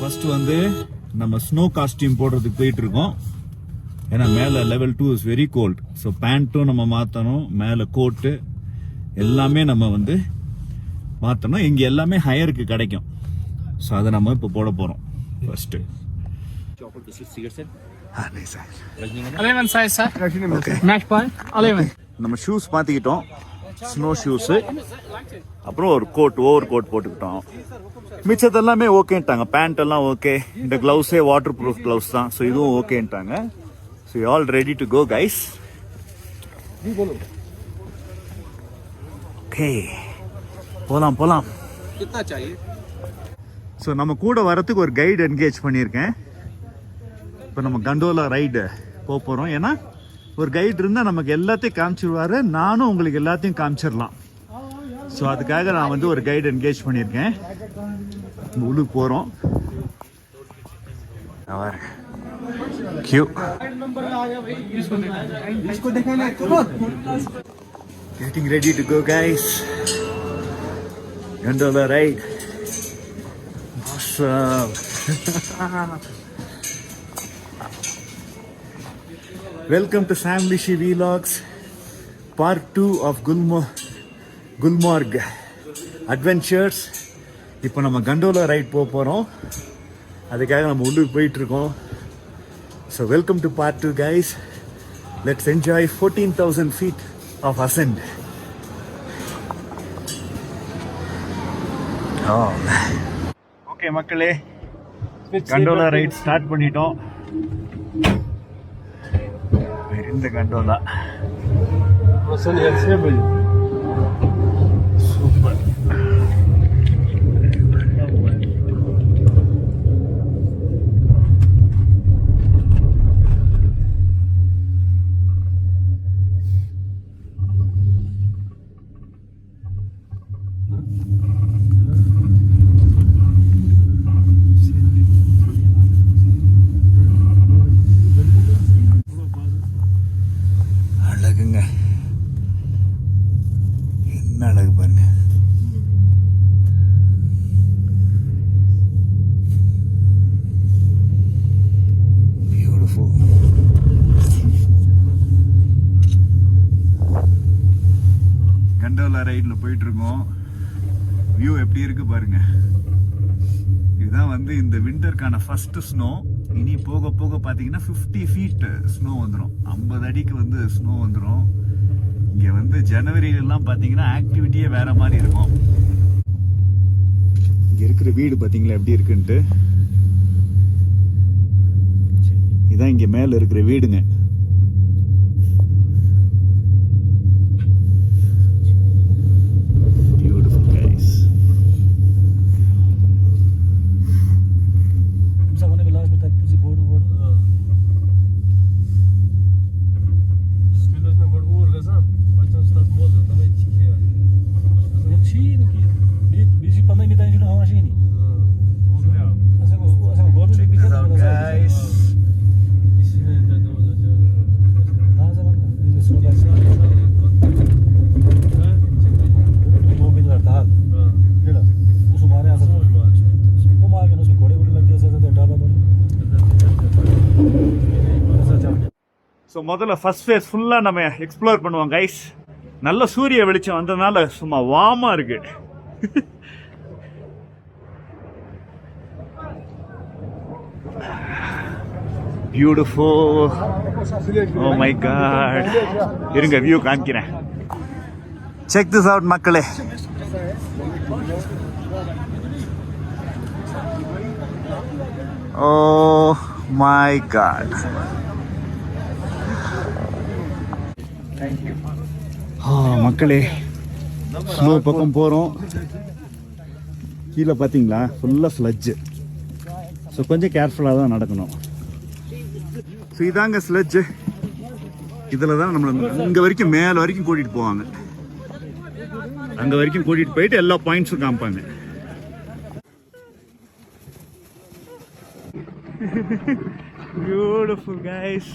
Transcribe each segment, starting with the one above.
First வந்து நம்ம snow costume போடுறதுக்கு போயிட்டு இருக்கோம். ஏன்னா மேலே level 2 is very cold. So பேண்ட்டும் நம்ம மாற்றணும், மேலே கோட்டு எல்லாமே நம்ம வந்து மாற்றணும். இங்கே எல்லாமே ஹையருக்கு கிடைக்கும். ஸோ அதை நம்ம இப்போ போட போகிறோம் ஃபர்ஸ்ட்டு. நம்ம ஷூஸ் மாற்றிக்கிட்டோம், ஸ்னோ ஷூஸு, அப்புறம் ஒரு கோட், ஓவர் கோட் போட்டுக்கிட்டோம். மிச்சது எல்லாமே ஓகேன்ட்டாங்க. பேண்ட் எல்லாம் ஓகே. இந்த கிளவுஸே வாட்டர் ப்ரூஃப் கிளவுஸ் தான். ஸோ இதுவும் ஓகேன்ட்டாங்க. So you all ready to go guys. Okay, போலாம் போலாம். ஸோ நம்ம கூட வரத்துக்கு ஒரு கைடு என்கேஜ் பண்ணியிருக்கேன். இப்போ நம்ம கண்டோலா ரைடு போக போகிறோம். ஏன்னா ஒரு கைடு இருந்தால் நமக்கு எல்லாத்தையும் காமிச்சிருவாரு, நானும் உங்களுக்கு எல்லாத்தையும் காமிச்சிடலாம். ஸோ அதுக்காக நான் வந்து ஒரு கைடு என்கேஜ் பண்ணியிருக்கேன். உள்ளுக்கு போகிறோம். Getting ready to go guys. Gondola ride. Awesome. Welcome to Sam Lishi Vlogs Part 2 of Gulmarg Adventures. இப்போ நம்ம கண்டோலா ரைட் போக போகிறோம். அதுக்காக நம்ம உள்ளுக்கு போயிட்டுருக்கோம். So welcome to part 2 guys. Let's enjoy 14,000 feet of ascent. Okay மக்களே, கண்டோலா ரைட் ஸ்டார்ட் பண்ணிட்டோம். இந்த கண்டோலா சூப்பர். என்ன அழகு பாருங்க. பியூட்டிஃபுல். கண்டோலா ரைட்ல போயிட்டு இருக்கோம். வியூ எப்படி இருக்கு பாருங்க. இதுதான் வந்து இந்த விண்டருக்கான ஃபர்ஸ்ட் ஸ்னோ. இனி போக போக பாத்தீங்கன்னா 50 feet ஸ்னோ வந்துடும். 50 அடிக்கு வந்து ஸ்னோ வந்துடும். இங்க வந்து ஜனவரியிலாம் பாத்தீங்கன்னா ஆக்டிவிட்டியே வேற மாதிரி இருக்கும். இங்க இருக்கிற வீடு பாத்தீங்களா எப்படி இருக்குன்ட்டு. இதான் இங்க மேல இருக்கிற வீடுங்க. Beautiful guys. ஸோ முதல்ல ஃபர்ஸ்ட் ஃபேஸ் ஃபுல்லாக நம்ம எக்ஸ்ப்ளோர் பண்ணுவோம் கைஸ். நல்ல சூரிய வெளிச்சம் வந்ததுனால சும்மா வார்மாக இருக்கு. பியூட்டிஃபுல். Oh my God. இருங்க வியூ காமிக்கிறேன். செக் திஸ் அவுட் மக்களே. Oh my God. மக்களே, ஸ்னோ பக்கம் போகிறோம். கீழே பார்த்தீங்களா ஃபுல்லாக ஸ்லட்ஜு. ஸோ கொஞ்சம் கேர்ஃபுல்லாக தான் நடக்கணும். ஸோ இதாங்க ஸ்லட்ஜு. இதில் தான் நம்மளை இங்கே வரைக்கும் மேலே வரைக்கும் கூட்டிகிட்டு போவாங்க. அங்கே வரைக்கும் கூட்டிகிட்டு போயிட்டு எல்லா பாயிண்ட்ஸும் காமிப்பாங்க. Beautiful guys.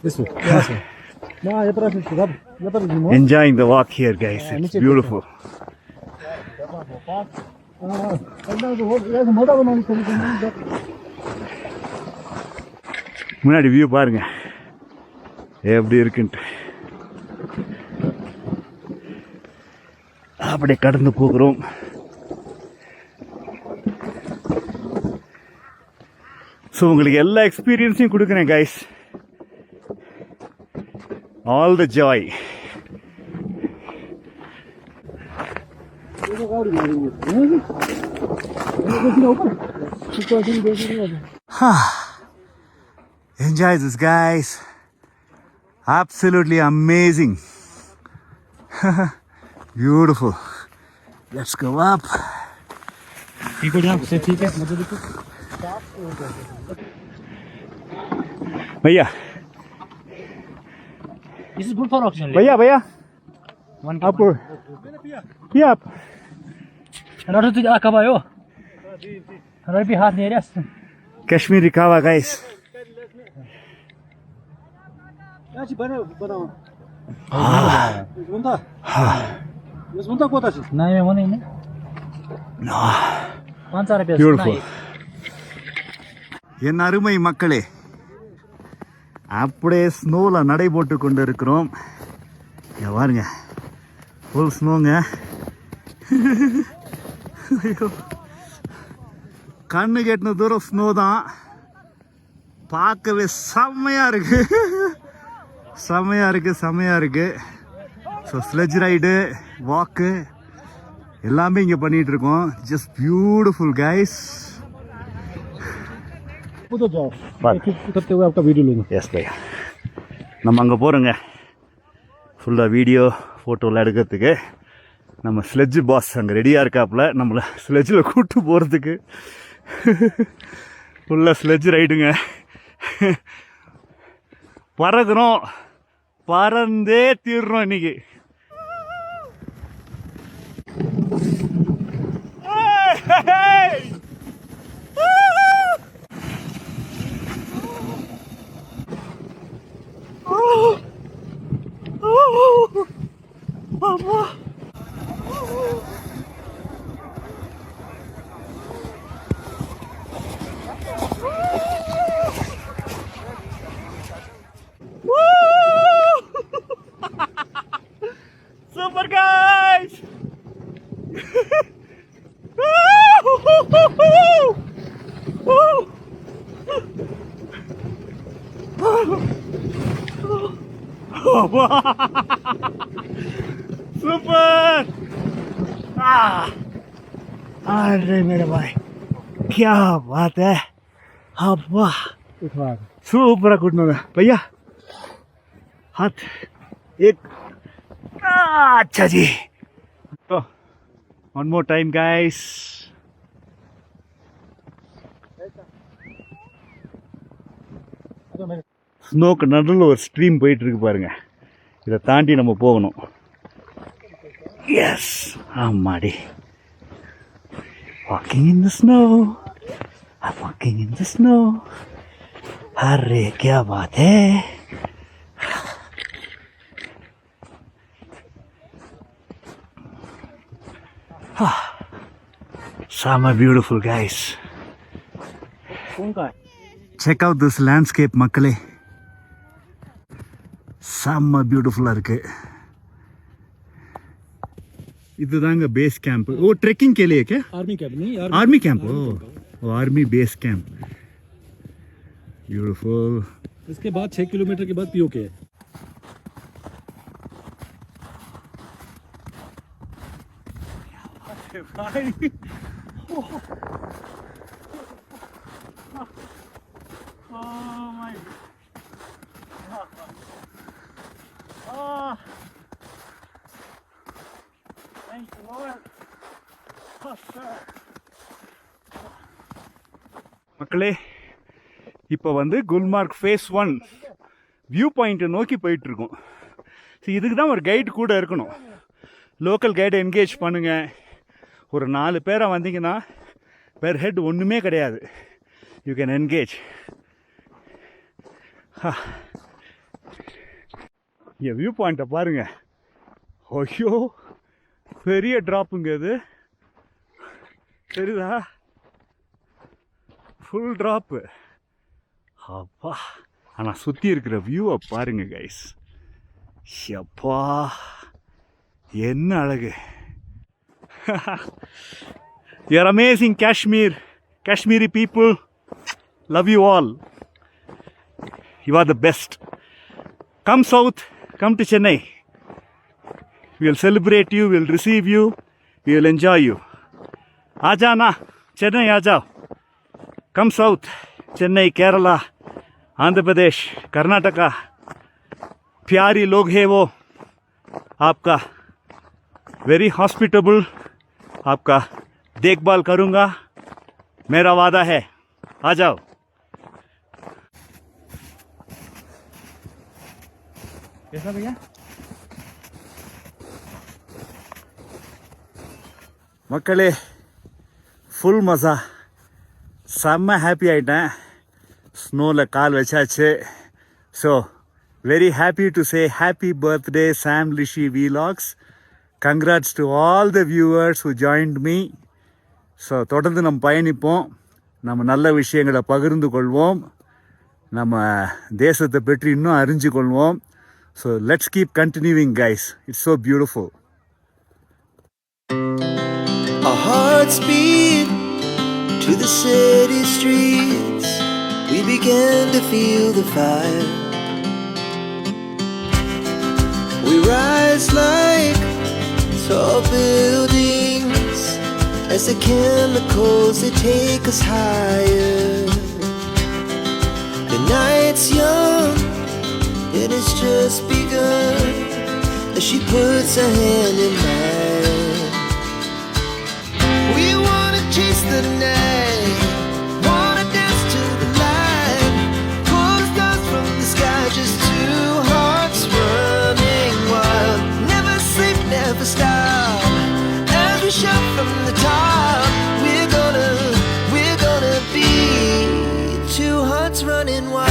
This way. Yes, sir. No, я прошу сюда. Я подниму. Enjoying the walk here, guys. It's beautiful. முன்னாடி வியூ பாருங்க எப்படி இருக்குன்ட்டு. அப்படியே கடந்து போகிறோம். ஸோ உங்களுக்கு எல்லா எக்ஸ்பீரியன்ஸையும் கொடுக்குறேன் guys. All the joy. Enjoy this, guys. Absolutely amazing. Beautiful. Let's go up. भैया This is good for oxygen. भैया भैया आप क्या आप Another thing, akabayo. Rabi हाथ नहीं रहा. कश्मीरी कावा गाइस. नहीं वो नहीं. No. 500 रुपया. Beautiful. என் அருமை மக்களே, அப்படியே ஸ்னோவில் நடை போட்டு கொண்டு இருக்கிறோம். இங்கே பாருங்க, ஃபுல் ஸ்னோங்க. ஐயோ, கண்ணு கெட்டின தூரம் ஸ்னோ தான். பார்க்கவே செம்மையாக இருக்கு, செம்மையாக இருக்கு, செம்மையாக இருக்கு. ஸோ ஸ்லெட்ஜ் ரைடு, வாக்கு எல்லாமே இங்கே பண்ணிகிட்டு இருக்கோம். Just beautiful guys. उधर जाओ. उतरते हुए आपका वीडियो लूँगा. எஸ் பையா, நம்ம அங்கே போகிறோங்க. ஃபுல்லாக வீடியோ ஃபோட்டோலாம் எடுக்கிறதுக்கு நம்ம ஸ்லெட்ஜு பாஸ் அங்கே ரெடியாக இருக்காப்புல நம்மளை ஸ்லெட்ஜில் கூப்பிட்டு போகிறதுக்கு. ஃபுல்லாக ஸ்லெட்ஜ் ரைடுங்க. பறக்கிறோம், பறந்தே தீர்றோம் இன்னைக்கு. Super guys! सुपर! अरे मेरे भाई, क्या बात है. अब्बा सुपर कुटना भैया, हाथ एक. अच्छा जी, तो one more time guys. ஸ்னோக்கு நடுவில் ஒரு ஸ்ட்ரீம் போயிட்டு இருக்கு பாருங்க. இதை தாண்டி நம்ம போகணும். எஸ், ஆமாடி. Walking in the snow, walking in the snow. Array क्या बात है. Summer beautiful guys. Check out this landscape மக்களே. செம்ம பியூட்டிஃபுல்லாக இருக்கு. இதுதாங்க பேஸ் कैंप. वो ट्रैकिंग के लिए क्या? आर्मी कैंप नहीं. Army camp. Oh army base camp. Beautiful. इसके बाद 6 किलोमीटर के बाद पीओके है. மக்களே, இப்போ வந்து குல்மார்க் ஃபேஸ் 1 வியூ பாயிண்ட்டை நோக்கி போயிட்டுருக்கோம். ஸோ இதுக்கு தான் ஒரு கைடு கூட இருக்கணும். லோக்கல் கைடை என்கேஜ் பண்ணுங்கள். ஒரு 4 பேராக வந்தீங்கன்னா பெர் ஹெட் ஒன்றுமே கிடையாது. You can engage. N view பாயிண்ட்டை பாருங்க. ஐயோ பெரிய ட்ராப்புங்க இது, தெரியுதா? Full drop. அப்பா, ஆனால் சுற்றி இருக்கிற வியூவை பாருங்க கைஸ். அப்பா என்ன அழகு. You're amazing Kashmir. Kashmiri people, love you all. You are the best. Come south, come to Chennai. We'll celebrate you, we'll receive you, we'll enjoy you. Aaja na, Chennai aaja. Come south, Chennai, Kerala, Andhra Pradesh, Karnataka. प्यारी लोग है वो, आपका very hospitable, आपका देखभाल करूँगा, मेरा वादा है. आ जाओ. कैसा भैया? மக்களே ஃபுல் மஸா, செம்ம ஹாப்பி ஆகிட்டேன். ஸ்னோவில் கால் வச்சாச்சு. So very happy to say happy birthday Sam Lishi Vlogs. Congrats to all the viewers who joined me. So தொடர்ந்து நம்ம பயணிப்போம், நம்ம நல்ல விஷயங்களை பகிர்ந்து கொள்வோம், நம்ம தேசத்தை பற்றி இன்னும் அறிஞ்சு கொள்வோம். So let's keep continuing guys, it's so beautiful. Our hearts beat to the city streets. We began to feel the fire. We rise like tall buildings as the chemicals, they take us higher. The night's young and it's just begun as she puts her hand in mine. We wanna chase the night, wanna dance to the light, pull the stars from the sky, just two hearts running wild. Never sleep, never stop, as we shout from the top. We're gonna be two hearts running wild.